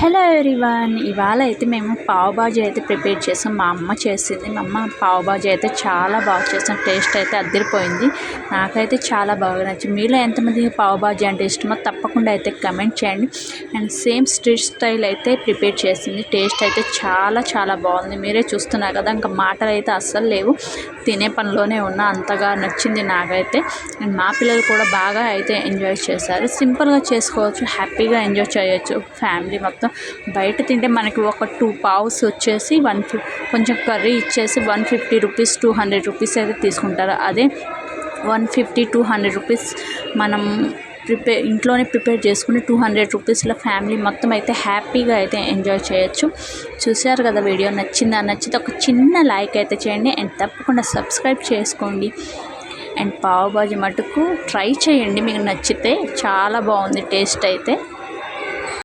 Hello everyone, ఇవాళ అయితే మేము పావ్ బాజీ అయితే ప్రిపేర్ చేసాం. మా అమ్మ చేసింది. మా అమ్మ పావ్ బాజీ అయితే చాలా బాగా చేసాం. టేస్ట్ అయితే అదిరిపోయింది. నాకైతే చాలా బాగా నచ్చింది. మీలో ఎంతమందికి పావ్ బాజీ అంటే ఇష్టమో తప్పకుండా అయితే కమెంట్ చేయండి. అండ్ సేమ్ స్ట్రీట్ స్టైల్ అయితే ప్రిపేర్ చేసింది. టేస్ట్ అయితే చాలా చాలా బాగుంది. మీరే చూస్తున్నారు కదా, ఇంకా మాటలు అయితే అస్సలు లేవు. తినే పనిలోనే ఉన్నా, అంతగా నచ్చింది నాకైతే. అండ్ మా పిల్లలు కూడా బాగా అయితే ఎంజాయ్ చేశారు. సింపుల్గా చేసుకోవచ్చు, హ్యాపీగా ఎంజాయ్ చేయొచ్చు ఫ్యామిలీ మొత్తం. బయట తింటే మనకి ఒక 2 పావ్స్ వచ్చేసి కొంచెం కర్రీ ఇచ్చేసి 150 రూపీస్ 200 రూపీస్ అయితే తీసుకుంటారు. అదే 150-200 రూపీస్ మనం ఇంట్లోనే ప్రిపేర్ చేసుకుని 200 రూపీస్లో ఫ్యామిలీ మొత్తం అయితే హ్యాపీగా అయితే ఎంజాయ్ చేయొచ్చు. చూశారు కదా, వీడియో నచ్చితే ఒక చిన్న లైక్ అయితే చేయండి. అండ్ తప్పకుండా సబ్స్క్రైబ్ చేసుకోండి. అండ్ పావ్ బాజీ మటుకు ట్రై చేయండి, మీకు నచ్చితే. చాలా బాగుంది టేస్ట్ అయితే.